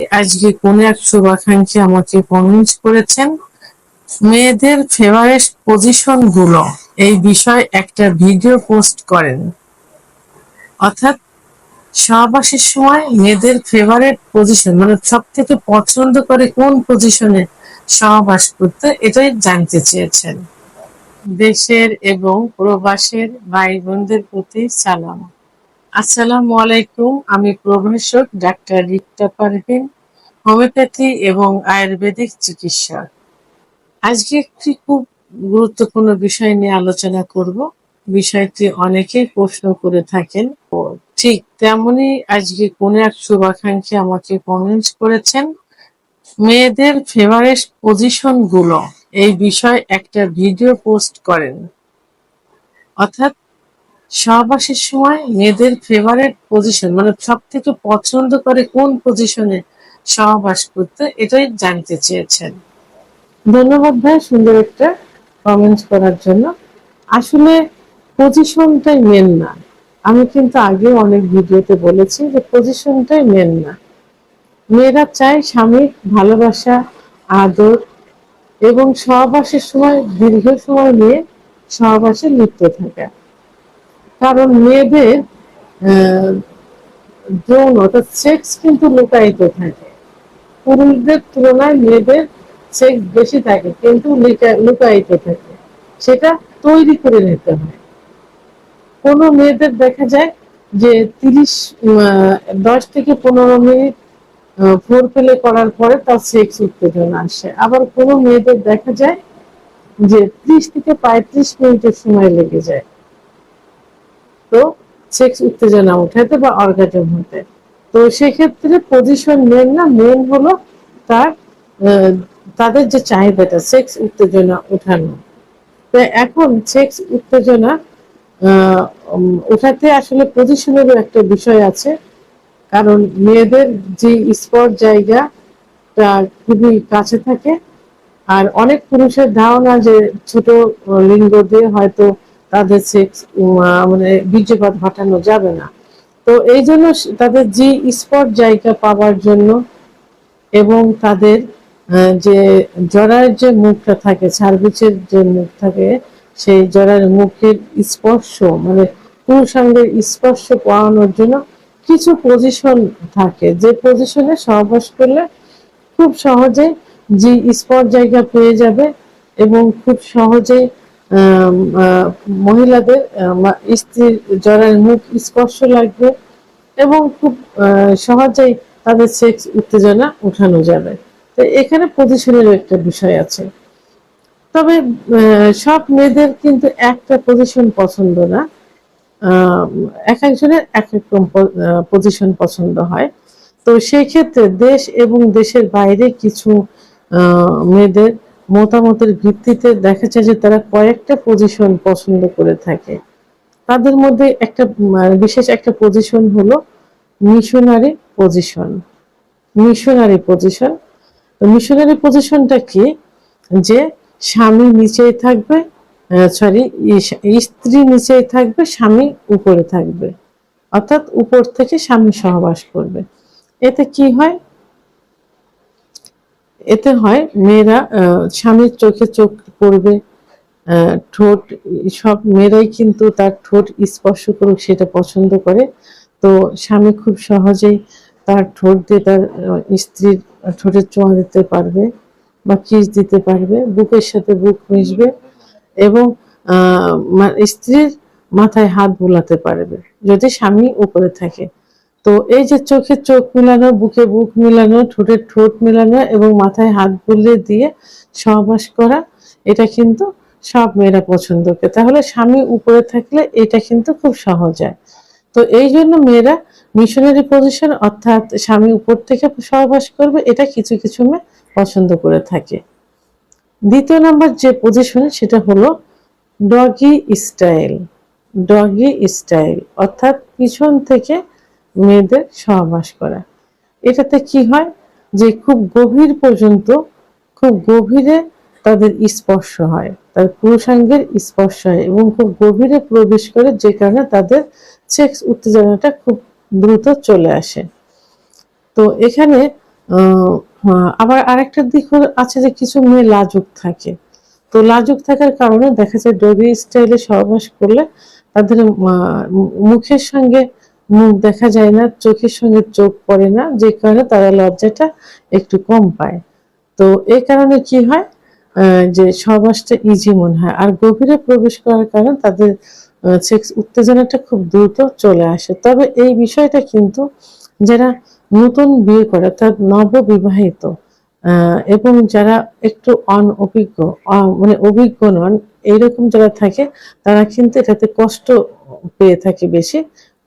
আজকে কোন এক শুভাকাঙ্ক্ষী আমাকে কমেন্ট করেছেন, মেয়েদের ফেভারিট পজিশন গুলো এই বিষয়ে একটা ভিডিও পোস্ট করেন। অর্থাৎ সহবাসের সময় মেয়েদের ফেভারিট পজিশন মানে সব থেকে পছন্দ করে কোন পজিশনে সহবাস করতে, এটাই জানতে চেয়েছেন। দেশের এবং প্রবাসের ভাই বোনদের প্রতি সালাম। আসসালামু আলাইকুম। আমি প্রভাষক ডাক্তার রিক্তা পারভিন, হোমিওপ্যাথি এবং আয়ুর্বেদিক চিকিৎসক। আজকে একটি খুব গুরুত্বপূর্ণ বিষয় নিয়ে আলোচনা করব। বিষয়টি অনেকেই প্রশ্ন করে থাকেন। ঠিক তেমনি আজকে কোন এক শুভাকাঙ্ক্ষী আমাকে কমেন্ট করেছেন, মেয়েদের ফেভারিট পজিশন গুলো এই বিষয়ে একটা ভিডিও পোস্ট করেন। অর্থাৎ সহবাসের সময় মেয়েদের ফেভারিট পজিশন মানে সব থেকে পছন্দ করে কোন পজিশনে সহবাস করতে, এটাই জানতে চেয়েছেন। ধন্যবাদ ভাই সুন্দর একটা কমেন্ট করার জন্য। আসলে পজিশনটাই মেন না। আমি কিন্তু আগে অনেক ভিডিওতে বলেছি যে পজিশনটাই মেন না। মেয়েরা চায় স্বামীর ভালোবাসা, আদর এবং সহবাসের সময় দীর্ঘ সময় নিয়ে সহবাসে লিপ্ত থাকা। কারণ মেয়েদের যৌন অর্থাৎ সেক্স কিন্তু লুকায়িত থাকে। পুরুষদের তুলনায় মেয়েদের সেক্স বেশি থাকে কিন্তু লুকায়িত থাকে, সেটা তৈরি করে নিতে হয়। কোন মেয়েদের দেখা যায় যে 10 থেকে 15 মিনিট ফোর প্লে করার পরে তার সেক্স উত্তেজনা আসে। আবার কোন মেয়েদের দেখা যায় যে 30 থেকে 35 মিনিটের সময় লেগে যায় তো সেক্স উত্তেজনা উঠাতে বা অর্গাজম হতে। তো সেক্ষেত্রে পজিশন মেন না, মেন হলো তার তাদের যে চাহিদাটা সেক্স উত্তেজনা উঠানো। তো এখন সেক্স উত্তেজনা ওঠাতে আসলে পজিশনেরও একটা বিষয় আছে। কারণ মেয়েদের যে স্পট জায়গাটা খুবই কাছে থাকে, আর অনেক পুরুষের ধারণা যে ছোট লিঙ্গ দিয়ে হয়তো তাদের সেক্স মানে বীর্যপাত ঘটানো যাবে না। তো এই জন্য তাদের জি স্পট জায়গা পাওয়ার জন্য এবং তাদের যে জরার যে মুখটা থাকে, সার্ভিসের যে মুখ থাকে, সেই জরার মুখের স্পর্শ মানে পুরুষাঙ্গের স্পর্শ পাওয়ানোর জন্য কিছু পজিশন থাকে, যে পজিশনে সহবাস করলে খুব সহজে যে স্পট জায়গা পেয়ে যাবে এবং খুব সহজেই মহিলাদের স্ত্রীর জরার মুখ স্পর্শ লাগবে এবং খুব সহজেই তাদের সেক্স উত্তেজনা উঠানো যাবে। তো এখানে পজিশনের একটা বিষয় আছে। তবে সব মেয়েদের কিন্তু একটা পজিশন পছন্দ না, এক একজনের এক এক রকম পজিশন পছন্দ হয়। তো সেই ক্ষেত্রে দেশ এবং দেশের বাইরে কিছু মেয়েদের মতামতের ভিত্তিতে দেখা যায় যে তারা কয়েকটা পজিশন পছন্দ করে থাকে। তাদের মধ্যে একটা বিশেষ একটা পজিশন হলো missionary position. Missionary position, missionary পজিশনটা কি, যে স্বামী নিচেই থাকবে, সরি, স্ত্রী নিচেই থাকবে, স্বামী উপরে থাকবে। অর্থাৎ উপর থেকে স্বামী সহবাস করবে। এতে কি হয়, এতে হয় মেয়েরা স্বামীর চোখে চোখ পড়বে, ঠোঁট, সব মেয়েরাই কিন্তু তার ঠোঁট স্পর্শ করুক সেটা পছন্দ করে। তো স্বামী খুব সহজেই তার ঠোঁট দিয়ে তার স্ত্রীর ঠোঁটে ছোঁয়া দিতে পারবে বা কিস দিতে পারবে, বুকের সাথে বুক মিশবে এবং স্ত্রীর মাথায় হাত বুলাতে পারবে যদি স্বামী উপরে থাকে। তো এই যে চোখে চোখ মিলানো, বুকে বুক মিলানো, ঠোঁটে ঠোঁট মিলানো এবং মাথায় হাত বুলিয়ে দিয়ে সহবাস করা, এটা কিন্তু সব মেয়েরা পছন্দ করে। তাহলে স্বামী উপরে থাকলে এটা কিন্তু খুব সহজ হয়। তো এই জন্য মেয়েরা মিশনারি পজিশন অর্থাৎ স্বামী উপর থেকে সহবাস করবে, এটা কিছু কিছু মেয়ে পছন্দ করে থাকে। দ্বিতীয় নম্বর যে পজিশন সেটা হলো ডগি স্টাইল। ডগি স্টাইল অর্থাৎ পিছন থেকে মেয়েদের সহবাস করা। এটাতে কি হয় যে খুব গভীর পর্যন্ত, খুব গভীরে তাদের স্পর্শ হয়, তার পুরুষাঙ্গের স্পর্শ হয় এবং খুব গভীরে প্রবেশ করে, যে কারণে তাদের সেক্স উত্তেজনাটা খুব দ্রুত চলে আসে। তো এখানে আহ, আবার আরেকটা দিক আছে যে কিছু মেয়ে লাজুক থাকে। তো লাজুক থাকার কারণে দেখা যায় ডগি স্টাইলে সহবাস করলে তাদের মুখের সঙ্গে মুখ দেখা যায় না, চোখের সঙ্গে চোখ পড়ে না, যে কারণে তারা লজ্জাটা একটু কম পায়। তো এই কারণে কি হয়, যে সহবাসটা ইজি মনে হয়, আর গভীরে প্রবেশ করার কারণে তাদের সেক্স উত্তেজনাটা খুব দ্রুত চলে আসে। তবে এই বিষয়টা কিন্তু যারা নতুন বিয়ে করে অর্থাৎ নববিবাহিত এবং যারা একটু অনভিজ্ঞ মানে অভিজ্ঞ নন এইরকম যারা থাকে, তারা কিন্তু এটাতে কষ্ট পেয়ে থাকে বেশি।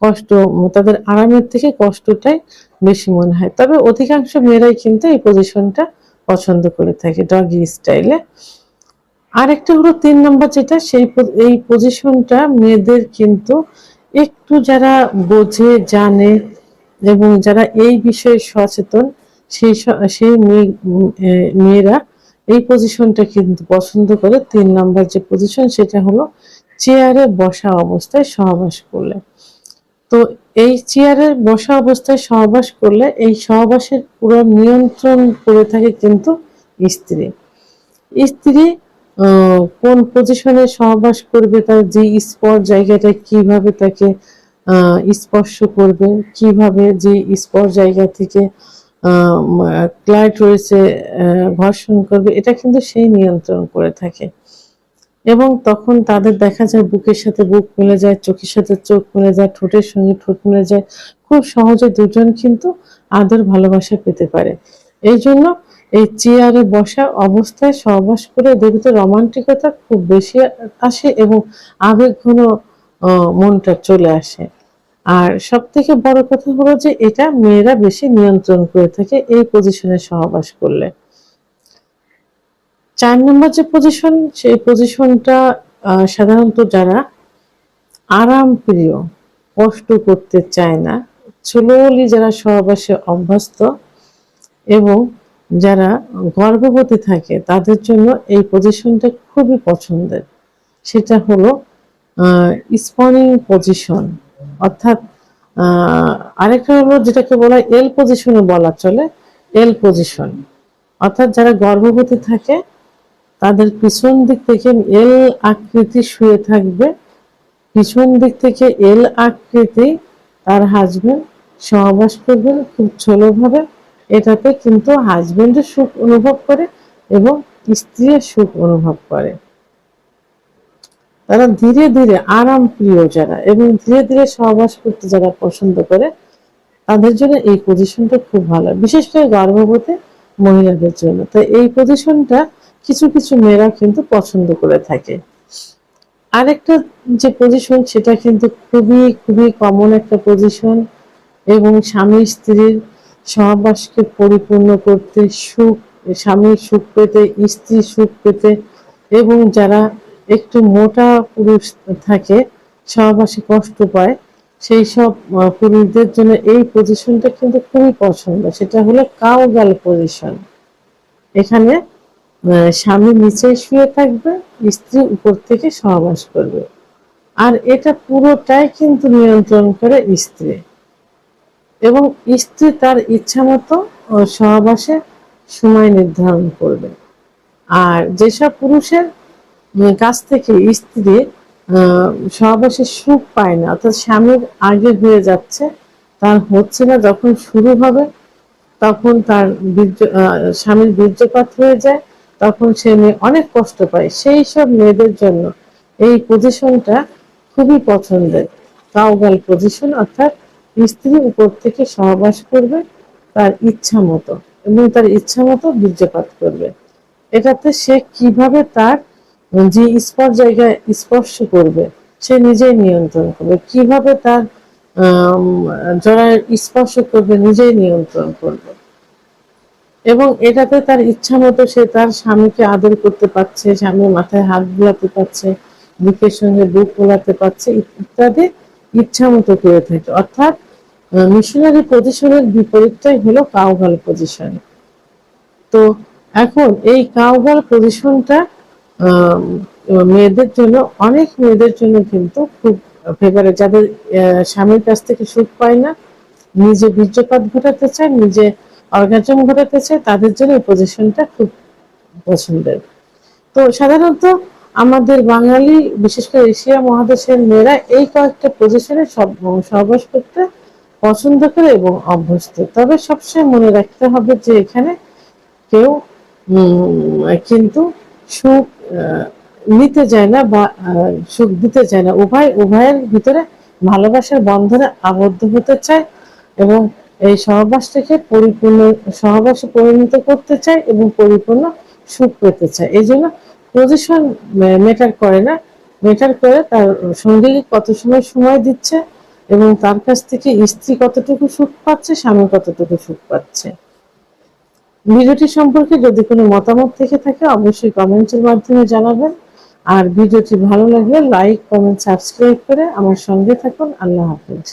কষ্ট তাদের আরামের থেকে কষ্টটাই বেশি মনে হয়। তবে অধিকাংশ মেয়েরাই কিন্তু এই পজিশনটা পছন্দ করে থাকে ডগি স্টাইলে। আরেকটা হলো ৩ নম্বর যেটা, এই পজিশনটা মেয়েদের কিন্তু একটু যারা বোঝে জানে এবং যারা এই বিষয়ে সচেতন, সেই মেয়েরা এই পজিশনটা কিন্তু পছন্দ করে। ৩ নম্বর যে পজিশন সেটা হলো চেয়ারে বসা অবস্থায় সহবাস করলে। তো এই চেয়ারে বসা অবস্থায় সহবাস করলে এই সহবাসের পুরো নিয়ন্ত্রণ করে থাকে কিন্তু স্ত্রী। স্ত্রী কোন পজিশনে সহবাস করবে, তার যে স্পট জায়গাটা কিভাবে তাকে স্পর্শ করবে, কিভাবে যে স্পট জায়গা থেকে ক্লাইটোরিসে ঘর্ষণ করবে, এটা কিন্তু সেই নিয়ন্ত্রণ করে থাকে। এবং তখন তাদের দেখা যায় বুকের সাথে বুক মিলে যায়, চোখের সাথে চোখ মিলে যায়, ঠোঁটের সঙ্গে ঠোঁট মিলে যায়। খুব সহজে দুজন কিন্তু আদর ভালোবাসা পেতে পারে। এই জন্য এই চেয়ারে বসা অবস্থায় সহবাস করে এদের ভিতরে রোমান্টিকতা খুব বেশি আসে এবং আবেগঘন মনটা চলে আসে। আর সব থেকে বড় কথা হলো যে এটা মেয়েরা বেশি নিয়ন্ত্রণ করে থাকে এই পজিশনে সহবাস করলে। ৪ নম্বর যে পজিশন, সেই পজিশনটা সাধারণত যারা আরাম প্রিয়, কষ্ট করতে চায় না, স্লোলি যারা সহবাসে অভ্যস্ত এবং যারা গর্ভবতী থাকে তাদের জন্য এই পজিশনটা খুবই পছন্দের। সেটা হলো স্পনিং পজিশন, অর্থাৎ আরেকটা হলো যেটাকে বলা হয় এল পজিশনও বলা চলে। এল পজিশন অর্থাৎ যারা গর্ভবতী থাকে তাদের পিছন দিক থেকে এল আকৃতি শুয়ে থাকবে, পিছন দিক থেকে এল আকৃতি তার হাজবেন্ড সহবাস করবেন খুব ভাবে। এটাতে কিন্তু হাজবেন্ডের সুখ অনুভব করে এবং স্ত্রীর সুখ অনুভব করে। তারা ধীরে ধীরে আরাম প্রিয় যারা এবং ধীরে ধীরে সহবাস করতে যারা পছন্দ করে তাদের জন্য এই পজিশনটা খুব ভালো, বিশেষ করে গর্ভবতী মহিলাদের জন্য। তো এই পজিশনটা কিছু কিছু মেয়েরা কিন্তু পছন্দ করে থাকে। আরেকটা যে পজিশন সেটা কিন্তু খুবই খুবই কমন একটা পজিশন এবং স্বামী স্ত্রীর সহবাসকে পরিপূর্ণ করতে, সুখ স্বামীর সুখ পেতে, স্ত্রীর সুখ পেতে এবং যারা একটু মোটা পুরুষ থাকে সহবাসে কষ্ট পায় সেই সব পুরুষদের জন্য এই পজিশনটা কিন্তু খুবই পছন্দ। সেটা হলো কাউ গার্ল পজিশন। এখানে স্বামী নিচে শুয়ে থাকবে, স্ত্রী উপর থেকে সহবাস করবে, আর এটা পুরোটাই কিন্তু নিয়ন্ত্রণ করে স্ত্রী এবং স্ত্রী তার ইচ্ছা মতো সহবাসে সময় নির্ধারণ করবে। আর যেসব পুরুষের কাছ থেকে স্ত্রী সহবাসের সুখ পায় না, অর্থাৎ স্বামীর আগে হয়ে যাচ্ছে, তার হচ্ছে না, যখন শুরু হবে তখন তার স্বামীর বীর্যপাত হয়ে যায়, তখন সে মেয়ে অনেক কষ্ট পায়। সেই সব মেয়েদের জন্য এই পজিশনটা খুবই পছন্দের, কাউগাল পজিশন, অর্থাৎ স্ত্রী উপর থেকে সহবাস করবে তার ইচ্ছা মতো এবং তার ইচ্ছা মতো বীর্যপাত করবে। এটাতে সে কিভাবে তার যে স্পর্শ জায়গায় স্পর্শ করবে সে নিজেই নিয়ন্ত্রণ করবে, কিভাবে তার জড়ায় স্পর্শ করবে নিজেই নিয়ন্ত্রণ করবে এবং এটাতে তার ইচ্ছা মতো সে তার স্বামীকে আদর করতে পারছে, স্বামীর মাথায় হাত বোলাতে পারছে, বুকের সঙ্গে বুক বোলাতে পারছে ইত্যাদি ইচ্ছা মতো করে থাকে। অর্থাৎ মিশনারি পজিশনের বিপরীতটাই হলো কাউগাল পজিশন। তো এখন এই কাউগাল পজিশনটা মেয়েদের জন্য, অনেক মেয়েদের জন্য কিন্তু খুব ফেভারিট, যাদের স্বামীর কাছ থেকে সুখ পায় না, নিজে বীর্যপাত ঘটাতে চায়, নিজে অর্গাজম ঘটাতে চায় তাদের জন্য এই পজিশনটা খুব পছন্দের। তো সাধারণত আমাদের বাঙালি বিশেষ করে এশিয়া মহাদেশের মেয়েরা এই কয়েকটা পজিশনে সহবাস করতে পছন্দ করে এবং অভ্যস্ত। তবে সবসময় মনে রাখতে হবে যে এখানে কেউ কিন্তু সুখ নিতে চায় না বা সুখ দিতে চায় না, উভয়ের ভিতরে ভালোবাসার বন্ধনে আবদ্ধ হতে চায় এবং এই সহবাসটাকে পরিপূর্ণ সহবাসে পরিণত করতে চায় এবং পরিপূর্ণ সুখ পেতে চায়। এই জন্য পজিশন ম্যাটার করে না, ম্যাটার করে তার সঙ্গী কত সময় দিচ্ছে এবং তার কাছ থেকে স্ত্রী কতটুকু সুখ পাচ্ছে, স্বামী কতটুকু সুখ পাচ্ছে। ভিডিওটি সম্পর্কে যদি কোনো মতামত থেকে থাকে অবশ্যই কমেন্টের মাধ্যমে জানাবেন। আর ভিডিওটি ভালো লাগলে লাইক, কমেন্ট, সাবস্ক্রাইব করে আমার সঙ্গে থাকুন। আল্লাহ হাফেজ।